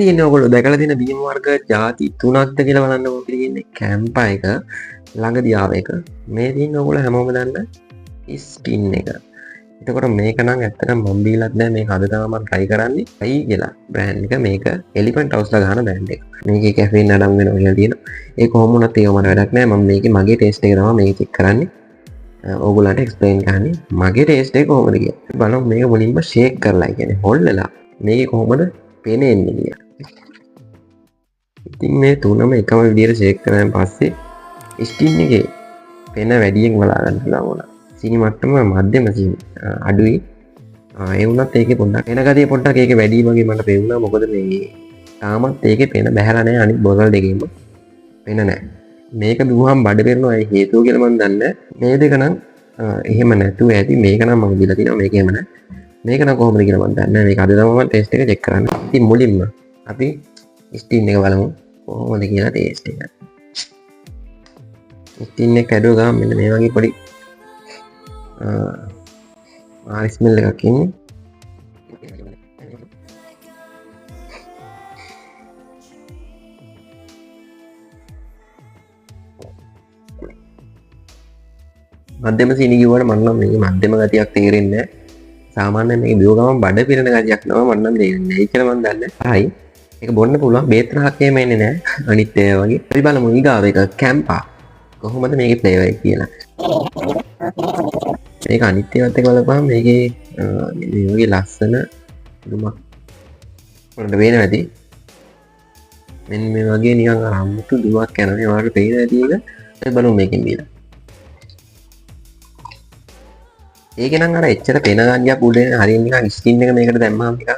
ඉතින් ඔයගොල්ලෝ දැකලා තියෙන බීම වර්ග ಜಾති 3ක්ද කියලා බලන්නකෝ කියන්නේ කැම්පා එක ළඟදී ආව එක. මේ තියෙන ඔයගොල්ලෝ හැමෝම දන්න ස්ටින් එක. එතකොට මේක නම් ඇත්තටම මම බීලත් නැහැ මේක අද තමයි මම try කරන්නේ. අයි කියලා බ්‍රෑන්ඩ් එක මේක එලිෆන්ට් හවුස් ලා ගන්න බ්‍රෑන්ඩ් එක. මේකේ කැෆීන් අඩංගු වෙනවා කියලා තියෙනවා. ඒ කොහොම වුණත් ඒක මට වැඩක් නැහැ. මම මේකේ මගේ ටේස්ට් එක තමයි මේක චෙක් කරන්නේ. ඕගොල්ලන්ට එක්ස්ප්ලেইন කරන්නේ මගේ ටේස්ට් එක කොහොමද කියලා. බලමු මේක මුලින්ම ෂේක් කරලා කියන්නේ හොල්ලලා මේකේ කොහොමද පේන්නේ කියලා. ඉතින් මේ තුනම එකම විදිහට ෂේක් කරාන් පස්සේ ස්ටින් එකේ පෙන වැඩියෙන් බලා ගන්න පුළුවන් වුණා. සීනි මට්ටම මධ්‍යම සීනි අඩුයි. ඒ වුණත් ඒකේ පොඩ්ඩක් එන ගතිය පොඩ්ඩක් ඒකේ වැඩි වගේ මට පෙවුණා. මොකද මේ තාමත් ඒකේ පෙන බහැලා නැහැ අනිත් බෝතල් දෙකේම පෙන නැහැ. මේක දුවහම බඩ පෙරනවා ඒ හේතුව කියලා මම දන්නේ. මේ දෙක නම් එහෙම නැතුව ඇති. මේක නම් මම දීලා තිනවා මේක එහෙම නැහැ. මේක නම් කොහොමද කියලා මම දන්නේ නැහැ. මේක අද තමයි මම ටෙස්ට් එක චෙක් කරන්න. ඉතින් මුලින්ම අපි ස්ටින් එක බලමු කොහොමද කියලා ටේස්ට් එක. ස්ටින් එක කැඩුව ගමන් මෙන්න මේ වගේ පොඩි ආරි ස්මෙල් එකක් ඉන්නේ. මධ්‍යම සීනි කිව්වට මම නම් මේ මධ්‍යම ගතියක් තේරෙන්නේ නැහැ. සාමාන්‍යයෙන් මේක බිව ගමන් බඩ පිරෙන ගතියක් නම මම නම් තේරෙන්නේ නැහැ. ඒක කියලා මම දන්නේ. හරි. ඒක බොන්න පුළුවන් බේත් රහක් එහෙම එන්නේ නැහැ. අනිත් ඒවා වගේ. අපි බලමු ඊගාව එක කැම්පා. කොහොමද මේකේ ෆ්ලේවර් එක කියලා. මේක අනිත් ඒවාත් එක්ක බලපුවම මේකේ මේ වගේ ලස්සන දුමක් වලට පේන ඇති. මෙන්න මේ වගේ නිකන් අමුතු දුමක් යනවා. ඒ වගේ පේන ඇති එක. අපි බලමු මේකෙන් බීලා. ඒක නම් අර එච්චර පෙන ගන්නියක් උඩ හරිය නිකන් ස්කින් එක මේකට දැම්මම නිකන්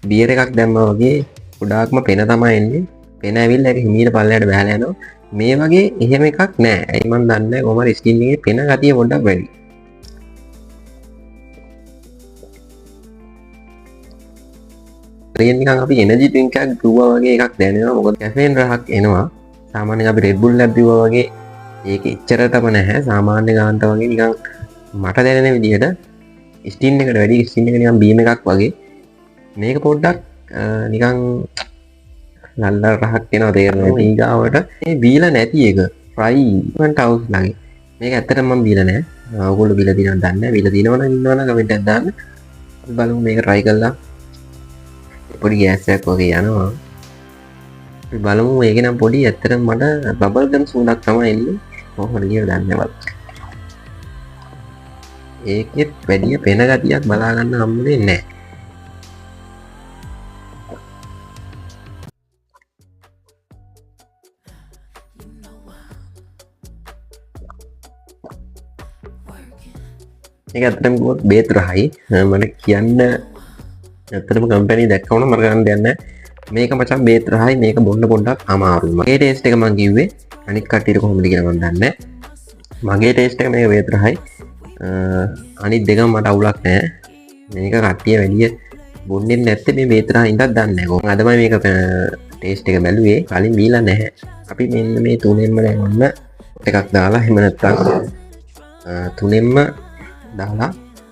බියර් එකක් දැම්මා වගේ ගොඩාක්ම පෙන තමයි එන්නේ. පෙන ඇවිල්ලා ඒක හිමීට පල්ලයට බහලා යනවා. මේ වගේ එහෙම එකක් නෑ. ඒ මන් දන්නේ කොහමද ස්කින් එකේ පෙන ගතිය පොඩ්ඩක් වැඩි. හරිය නිකන් අපි එනර්ජි ඩ්‍රින්ක් එකක් දුවා වගේ එකක් දැනෙනවා. මොකද කැෆේන් රහක් එනවා. සාමාන්‍යයෙන් අපි රෙඩ් බුල් එකක් දුවා වගේ ඒක එච්චරටම නැහැ. සාමාන්‍ය ගානට වගේ නිකන් මට දැනෙන විදිහට ස්ටින් එකට වැඩි ස්ටින් එක නිකන් බීම් එකක් වගේ මේක පොඩ්ඩක් නිකන් ලල්ල රහක් වෙනවා තේරෙනවා. ඊගාවට මේ බීලා නැති එක ෆ්‍රයි වන්ට හවුස් ළඟ මේක ඇත්තටම මම බීලා නැහැ. ඔයගොල්ලෝ බීලා දිනවද දන්නේ නැහැ. බීලා දිනවනම් ඉන්නවනම් කමෙන්ට් එකක් දාන්න. අපි බලමු මේක try කරලා. පොඩි ගෑස් එකක් වගේ යනවා. අපි බලමු මේක නම් පොඩි ඇත්තටම මට බබල් ගම් සුවඳක් තමයි එන්නේ. කොහොමද කියලා දන්නේ නැහැ. ඒකෙත් වැඩිය පෙන ගතියක් බලා ගන්න හම්බුනේ නැහැ. ඒක ඇත්තටම කිව්වොත් බේත් රහයි. මට කියන්න ඇත්තටම කම්පැනි දැක්කම මම ගන්න දෙයක් නැහැ. මේක මචං බේත් රහයි. මේක බොන්න පොඩ්ඩක් අමාරුයි. මගේ ටේස්ට් එක මම කිව්වේ අනිත් කට්ටියට කොහොමද කියලා මම දන්නේ නැහැ. මගේ ටේස්ට් එක මේක බේත් රහයි. අනිත් දෙකම මට අවුලක් නැහැ. මේක කට්ටිය වැඩිය බොන්නේ නැත්තේ මේ බේත් රහ ඉඳක් දන්නේ නැහැ. කොහොමද අදමයි මේක ටේස්ට් එක බැලුවේ. කලින් බීලා නැහැ. අපි මෙන්න මේ තුනෙන්ම දැන් ඔන්න එකක් දාලා එහෙම නැත්තම් තුනෙන්ම දාලා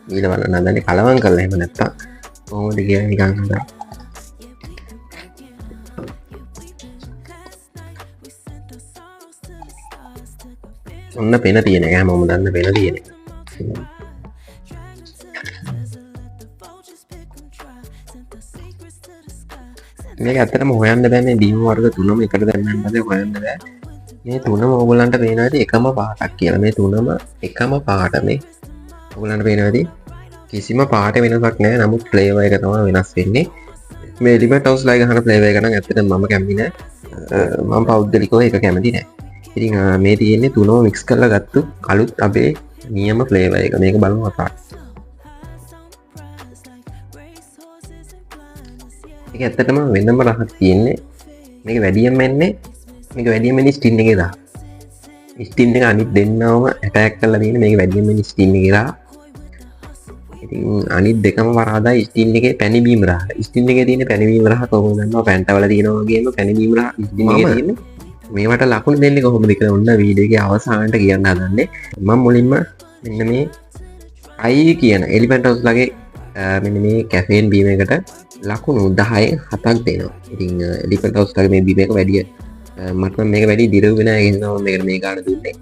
බීලා බලන්න හදන්නේ කලවම් කරලා එහෙම නැත්තම් කොහොමද කියලා නිකන් හදා. ඔන්න පෙන තියෙන එක හැමෝම දන්න පෙන තියෙන එක. මේක ඇත්තටම හොයන්න බෑ මේ බීම වර්ග තුනම එකට දැම්මම බෑ හොයන්න බෑ. මේ තුනම ඕගොල්ලන්ට පේනවා ඇති එකම පාටක් කියලා. මේ තුනම එකම පාට මේ ඕගොල්ලන්ට පේනවා ඇති කිසිම පාට වෙනසක් නැහැ. නමුත් ෆ්ලේවර් එක තමයි වෙනස් වෙන්නේ. මේ එලිමන්ට් හවුස් ලයි ගහන ෆ්ලේවර් එක නම් ඇත්තටම මම කැමති නෑ. මම පෞද්ගලිකව ඒක කැමති නෑ. ඉතින් මේ තියෙන්නේ තුනම මික්ස් කරලා ගත්තු අලුත් අපේ නියම ෆ්ලේවර් එක. මේක බලමු අපට. ඒක ඇත්තටම වෙනම රහක් තියෙන්නේ. මේක වැඩියෙන්ම එන්නේ ස්ටින් එකේ දා. ස්ටින් එක අනිත් දෙන්නවම ඇටැක් කරලා තියෙන්නේ මේක වැඩියෙන්ම එන්නේ ස්ටින් එකේ දා. ඉතින් අනිත් දෙකම වරාදා ස්ටින් එකේ පැණි බීම රහ. ස්ටින් එකේ තියෙන පැණි බීම රහ කොහොමද දන්නවා? පැන්ටා වල තියෙනවා වගේම පැණි බීම රහ ස්ටින් එකේ තියෙන්නේ. මේවට ලකුණු දෙන්නේ කොහොමද කියලා ඔන්න වීඩියෝ එකේ අවසානට කියන්න හදන්නේ. මම මුලින්ම මෙන්න මේ අයි කියන එලිෆැන්ට් හවුස් ලගේ මෙන්න මේ කැෆේන් බීම එකට ලකුණු 10න් 7ක් දෙනවා. ඉතින් එලිෆන්ට් හවුස් වගේ මේ බීම එක වැඩි මට නම් මේක වැඩි දිරව් වෙන ඒ නිසා මම මේකට මේ ගාණ දුන්නේ.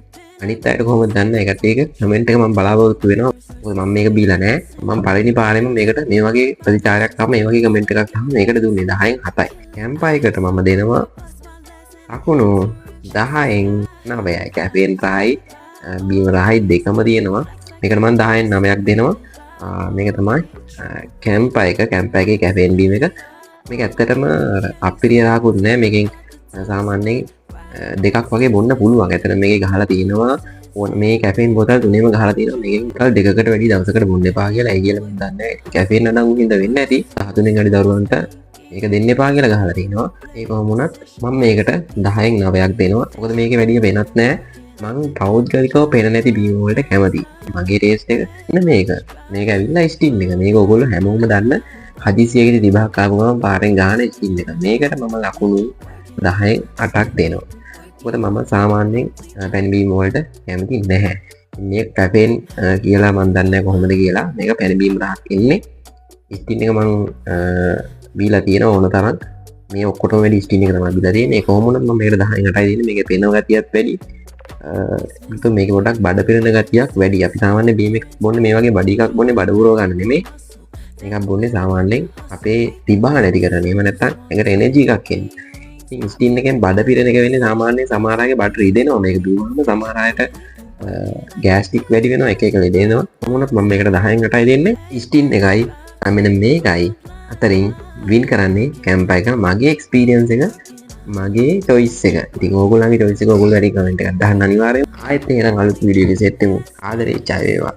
අනිත් අයට කොහොමද දන්නේ? ඒකට ඒක කමෙන්ට් එක මම බලාපොරොත්තු වෙනවා. මොකද මම මේක බීලා නැහැ. මම පළවෙනි පාරෙම මේකට මේ වගේ ප්‍රතිචාරයක් ආවම මේ වගේ කමෙන්ට් එකක් ආවම මේකට දුන්නේ 10න් 7යි. කැම්පයකට මම දෙනවා ලකුණු 10න් 9යි. කැෆේන් රහයි බීම රහයි දෙකම තියෙනවා. මේකට මම 10න් 9ක් දෙනවා. මේක තමයි කැම්පයක කැම්පයගේ කැෆේන් බීම එක. මේක ඇත්තටම අපිරිය රහකුත් නෑ. මේකෙන් සාමාන්‍යයෙන් දෙකක් වගේ බොන්න පුළුවන්. ඇතන මේක ගහලා තියෙනවා මේ කැෆේන් බෝතල් තුනේම ගහලා තියෙනවා. මේකෙන් බෝතල් දෙකකට වැඩි දවසකට බොන්න එපා කියලා. ඒ කියලා මම දන්නේ කැෆේන් අඩංගු හින්දා වෙන්න ඇති. 13 අඩි දරුවන්ට මේක දෙන්න එපා කියලා ගහලා තියෙනවා. ඒ කොහොම වුණත් මම මේකට 10න් 9ක් දෙනවා. මොකද මේකේ වැඩි වෙනත් නෑ. මං පෞද්ගලිකව පෙන නැති බීම වලට කැමති. මගේ ටේස්ට් එක ඉන්න මේක. මේක ඇවිල්ලා ස්ටින් එක. මේක ඔයගොල්ලෝ හැමෝම දන්න හදිසියකදී 30ක් ආපු ගමන් පාරෙන් ගාන ස්ටින් එක. මේකට මම ලකුණු 10න් 8ක් දෙනවා. මොකද මම සාමාන්‍යයෙන් පැන් බීම වලට කැමති නැහැ. මේ කැෆේන් කියලා මම දන්නේ නැහැ කොහොමද කියලා. මේක පැන් බීම රහක් ඉන්නේ. ස්ටින් එක මං බීලා තියෙන ඕන තරම්. මේ ඔක්කොටම වැඩි ස්ටින් එක තමයි බීලා තියෙන්නේ. කොහොම වුණත් මම මේකට 10න් 8යි දෙන්නේ. මේකේ පෙනව ගතියත් වැඩි. මේක ගොඩක් බඩ පිරෙන ගතියක් වැඩි. අපි සාමාන්‍ය බීම එකක් බොන්නේ මේ වගේ බඩි එකක් බොන්නේ බඩ පුරව ගන්න නෙමෙයි. මේකක් බොන්නේ සාමාන්‍යයෙන් අපේ තිබහ නැති කරන්න. එහෙම නැත්නම් ඒකට එනර්ජි එකක් එන්නේ. ඉතින් ස්ටින් එකෙන් බඩ පිරෙන එක වෙන්නේ සාමාන්‍යයෙන් සමහර අයගේ බඩ රිදෙනවා. මේක දුවනම සමහර අයට ගෑස්ටික් වැඩි වෙනවා. එක එක ලෙඩ එනවා. කොහොමද මම මේකට 10න් 8යි දෙන්නේ. ස්ටින් එකයි මෙන්න මේකයි අතරින් වින් කරන්නේ කැම්ප් එක. මගේ එක්ස්පීරියන්ස් එක මගේ චොයිස් එක. ඉතින් ඕගොල්ලන්ගේ චොයිස් එක ඕගොල්ලෝ හරි කමෙන්ට් එකක් දාන්න අනිවාර්යයෙන්. ආයෙත් එහෙනම් අලුත් වීඩියෝ එකකින් සෙට් වෙමු. ආදරේ ජය වේවා.